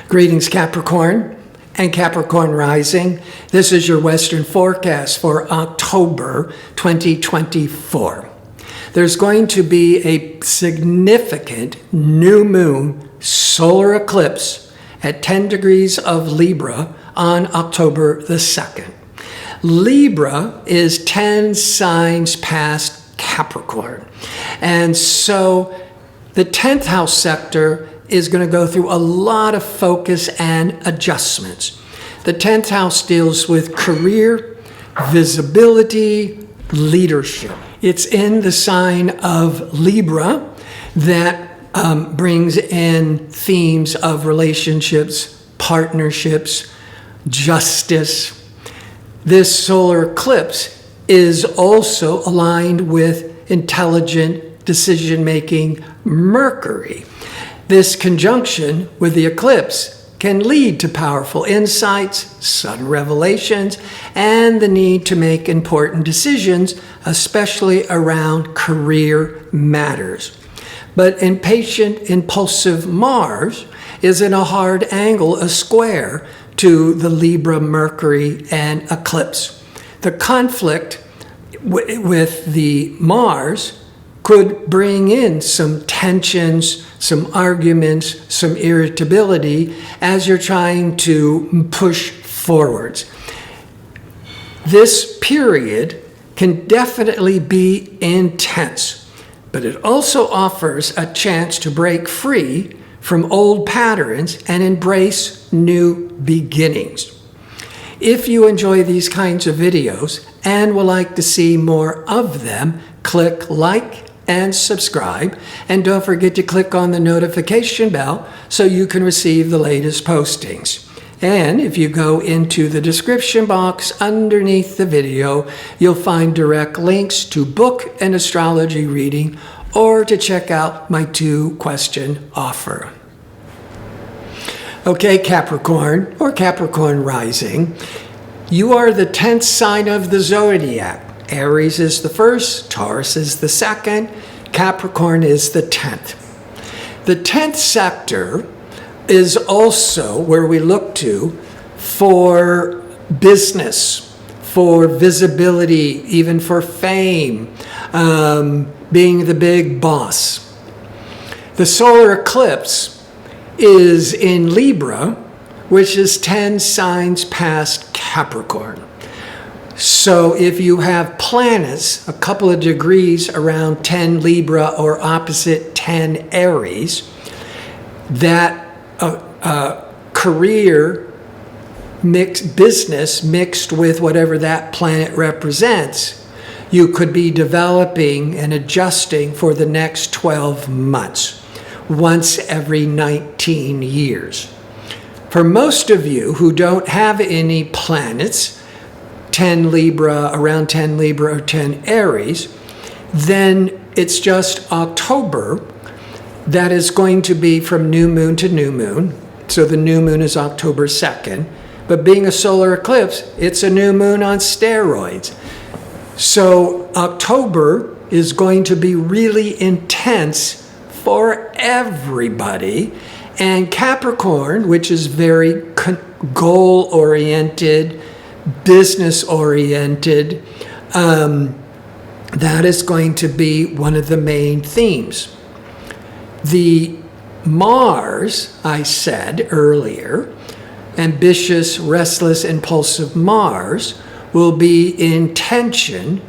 Greetings, Capricorn and Capricorn rising. This is your Western forecast for October 2024. There's going to be a significant new moon solar eclipse at 10 degrees of Libra on October the 2nd. Libra is 10 signs past Capricorn. And so the 10th house sector is going to go through a lot of focus and adjustments. The 10th house deals with career, visibility, leadership. It's in the sign of Libra that brings in themes of relationships, partnerships, justice. This solar eclipse is also aligned with intelligent decision-making Mercury. This conjunction with the eclipse can lead to powerful insights, sudden revelations, and the need to make important decisions, especially around career matters. But impatient, impulsive Mars is in a hard angle, a square, to the Libra, Mercury, and eclipse. The conflict with the Mars could bring in some tensions, some arguments, some irritability as you're trying to push forwards. This period can definitely be intense, but it also offers a chance to break free from old patterns and embrace new beginnings. If you enjoy these kinds of videos and would like to see more of them, click like and subscribe, and don't forget to click on the notification bell so you can receive the latest postings. And if you go into the description box underneath the video, you'll find direct links to book an astrology reading or to check out my 2-question offer. Okay, Capricorn or Capricorn rising, you are the 10th sign of the zodiac. Aries is the first, Taurus is the second, Capricorn is the 10th. The 10th sector is also where we look to for business, for visibility, even for fame, being the big boss. The solar eclipse is in Libra, which is 10 signs past Capricorn. So if you have planets a couple of degrees around 10 Libra or opposite 10 Aries, that career business mixed with whatever that planet represents, you could be developing and adjusting for the next 12 months, once every 19 years. For most of you who don't have any planets, 10 Libra, around 10 Libra or 10 Aries, then it's just October that is going to be from new moon to new moon. So the new moon is October 2nd. But being a solar eclipse, it's a new moon on steroids. So October is going to be really intense for everybody. And Capricorn, which is very goal-oriented, business-oriented, that is going to be one of the main themes. The Mars, I said earlier, ambitious, restless, impulsive Mars, will be in tension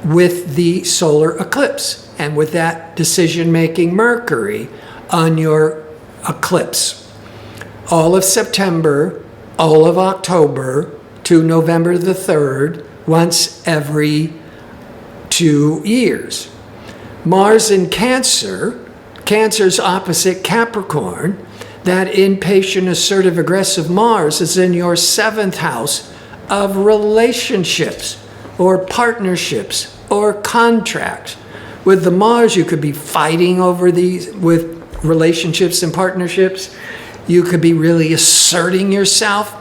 with the solar eclipse and with that decision-making Mercury on your eclipse. All of September, all of October, to November the 3rd, once every 2 years. Mars in Cancer, Cancer's opposite Capricorn, that impatient, assertive, aggressive Mars is in your 7th house of relationships or partnerships or contracts. With the Mars, you could be fighting over these with relationships and partnerships. You could be really asserting yourself.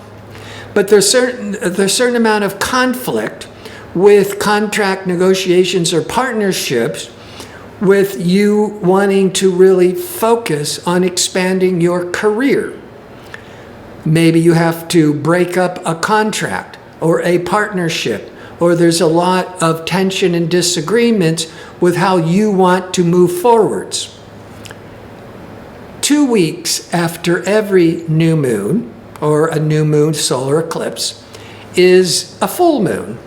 But there's a certain amount of conflict with contract negotiations or partnerships with you wanting to really focus on expanding your career. Maybe you have to break up a contract or a partnership, or there's a lot of tension and disagreement with how you want to move forwards. 2 weeks after every new moon, or a new moon solar eclipse, is a full moon.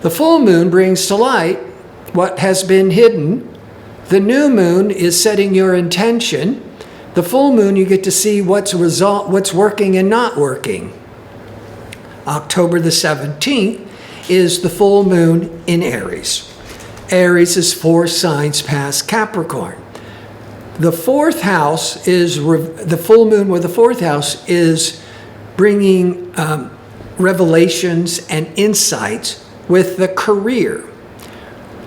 The full moon brings to light what has been hidden. The new moon is setting your intention. The full moon, you get to see what's working and not working. October the 17th is the full moon in Aries. Aries is 4 signs past Capricorn. The fourth house is, the full moon with the fourth house is bringing revelations and insights with the career.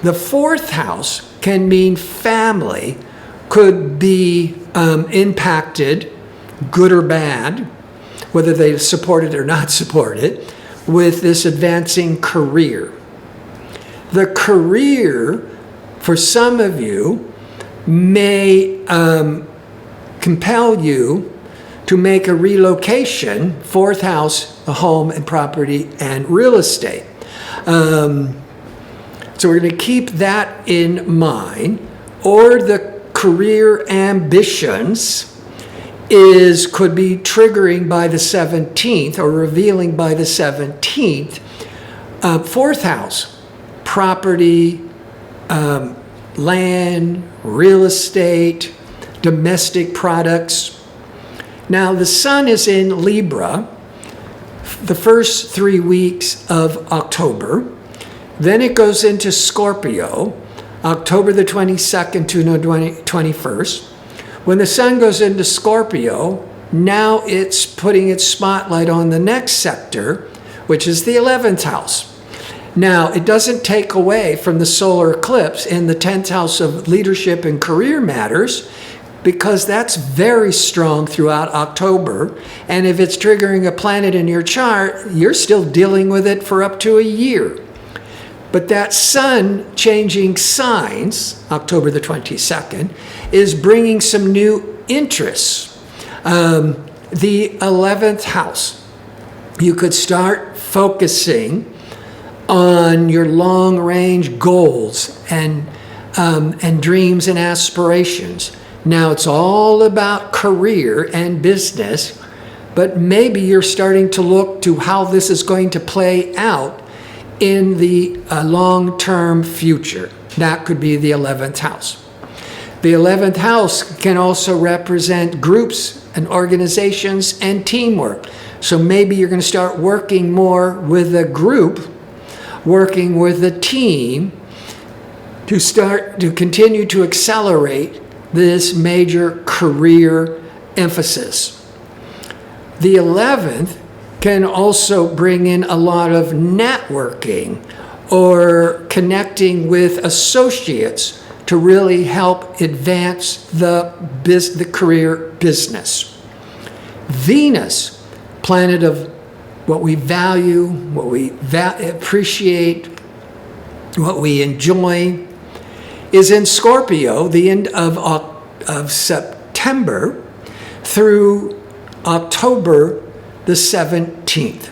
The fourth house can mean family, could be impacted, good or bad, whether they support it or not support it, with this advancing career. The career, for some of you, may compel you to make a relocation, fourth house, a home and property and real estate. So we're going to keep that in mind. Or the career ambitions could be triggering by the 17th or revealing by the 17th. Fourth house, property, land, real estate, domestic products. Now the sun is in Libra the first 3 weeks of October. Then it goes into Scorpio, October the 22nd to the 21st. When the sun goes into Scorpio, now it's putting its spotlight on the next sector, which is the 11th house. Now, it doesn't take away from the solar eclipse in the 10th house of leadership and career matters, because that's very strong throughout October. And if it's triggering a planet in your chart, you're still dealing with it for up to a year. But that sun changing signs, October the 22nd, is bringing some new interests. The 11th house, you could start focusing on your long-range goals and dreams and aspirations. Now it's all about career and business, but maybe you're starting to look to how this is going to play out in the long-term future. That could be the 11th house. The 11th house can also represent groups and organizations and teamwork. So maybe you're going to start working more with a group, working with a team to continue to accelerate this major career emphasis. The 11th can also bring in a lot of networking or connecting with associates to really help advance the career business. Venus, planet of what we value, what we appreciate, what we enjoy, is in Scorpio the end of September through October the 17th.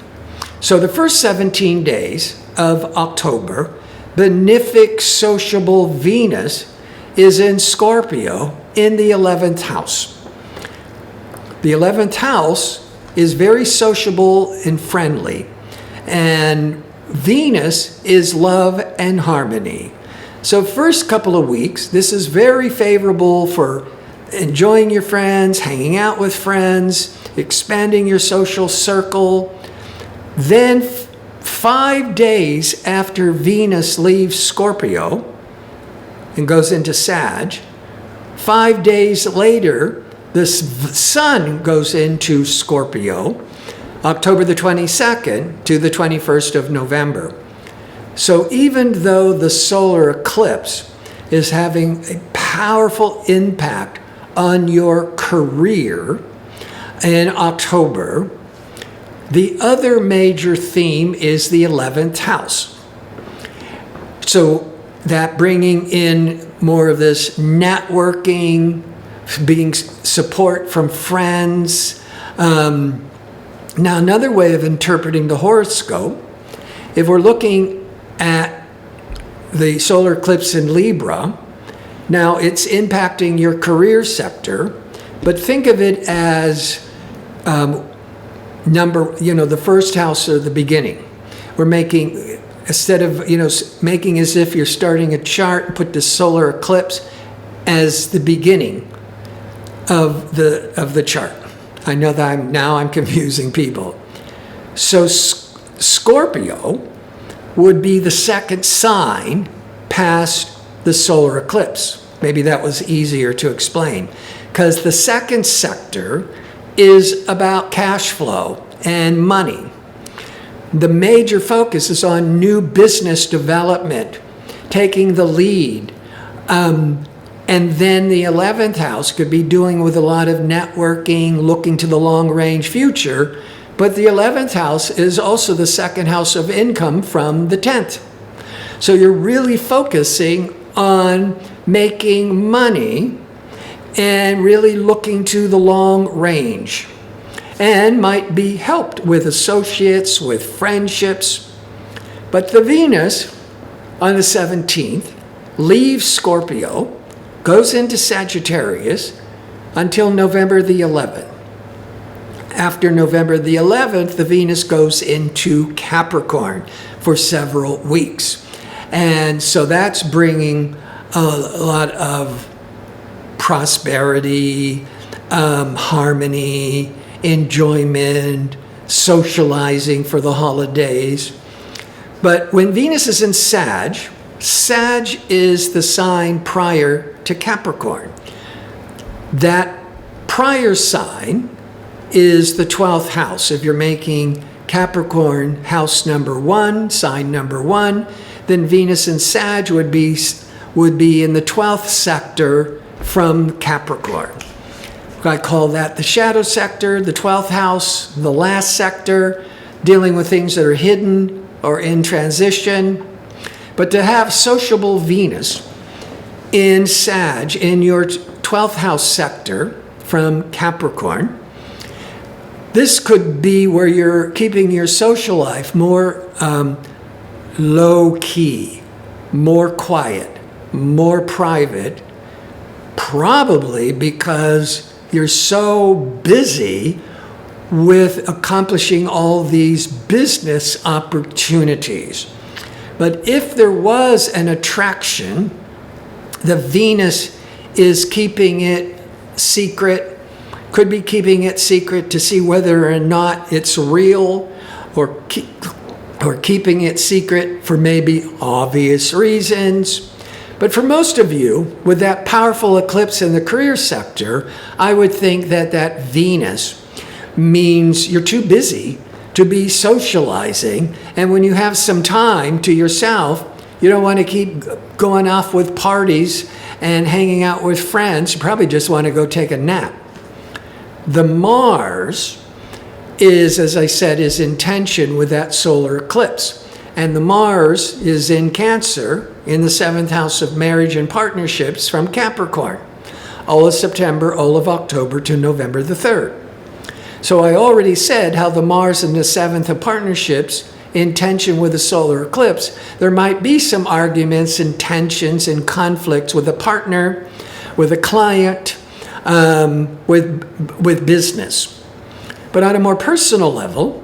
So the first 17 days of October, benefic sociable Venus is in Scorpio in the 11th house. The 11th house is very sociable and friendly, and Venus is love and harmony. So first couple of weeks, this is very favorable for enjoying your friends, hanging out with friends, expanding your social circle. Then 5 days after Venus leaves Scorpio and goes into Sag, 5 days later, the sun goes into Scorpio, October the 22nd to the 21st of November. So even though the solar eclipse is having a powerful impact on your career in October, the other major theme is the 11th house. So that bringing in more of this networking, being support from friends, Now, another way of interpreting the horoscope, if we're looking at the solar eclipse in Libra, now it's impacting your career sector, but think of it as the first house or the beginning. We're making, instead of, making as if you're starting a chart, put the solar eclipse as the beginning of the chart. I know that I'm confusing people. So Scorpio would be the second sign past the solar eclipse. Maybe that was easier to explain, because the second sector is about cash flow and money. The major focus is on new business development, taking the lead. And then the 11th house could be doing with a lot of networking, looking to the long-range future. But the 11th house is also the second house of income from the 10th. So you're really focusing on making money and really looking to the long range, and might be helped with associates, with friendships. But the Venus on the 17th leaves Scorpio, goes into Sagittarius until November the 11th. After November the 11th, the Venus goes into Capricorn for several weeks. And so that's bringing a lot of prosperity, harmony, enjoyment, socializing for the holidays. But when Venus is in Sag is the sign prior to Capricorn. That prior sign is the 12th house. If you're making Capricorn house number 1, sign number 1, then Venus in Sag would be in the 12th sector from Capricorn. I call that the shadow sector, the 12th house, the last sector, dealing with things that are hidden or in transition. But to have sociable Venus in Sag, in your 12th house sector from Capricorn, this could be where you're keeping your social life more low-key, more quiet, more private, probably because you're so busy with accomplishing all these business opportunities. But if there was an attraction, the Venus is keeping it secret, could be keeping it secret to see whether or not it's real, or keeping it secret for maybe obvious reasons. But for most of you, with that powerful eclipse in the career sector, I would think that Venus means you're too busy to be socializing. And when you have some time to yourself, you don't want to keep going off with parties and hanging out with friends. You probably just want to go take a nap. The Mars is, as I said, is in tension with that solar eclipse. And the Mars is in Cancer, in the 7th house of marriage and partnerships from Capricorn. All of September, all of October to November the 3rd. So I already said how the Mars in the 7th of partnerships in tension with the solar eclipse, there might be some arguments and tensions and conflicts with a partner, with a client, with business. But on a more personal level,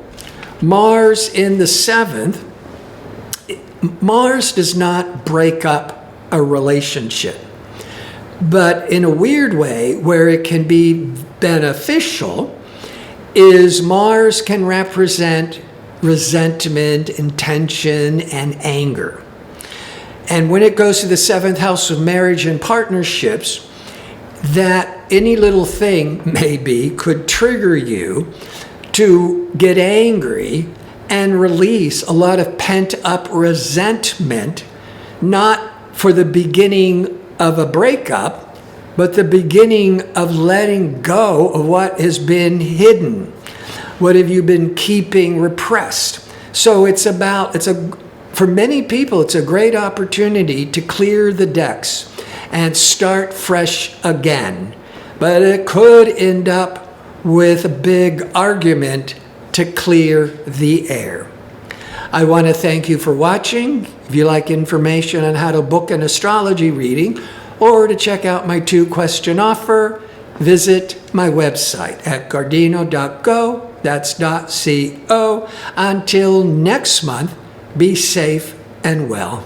Mars in the 7th, Mars does not break up a relationship. But in a weird way, where it can be beneficial, is Mars can represent resentment and tension and anger. And when it goes to the 7th house of marriage and partnerships, that any little thing maybe could trigger you to get angry and release a lot of pent-up resentment, not for the beginning of a breakup, but the beginning of letting go of what has been hidden. What have you been keeping repressed? So for many people, it's a great opportunity to clear the decks and start fresh again. But it could end up with a big argument to clear the air. I want to thank you for watching. If you like information on how to book an astrology reading or to check out my 2-question offer, visit my website at gardino.go. That's .co. Until next month, be safe and well.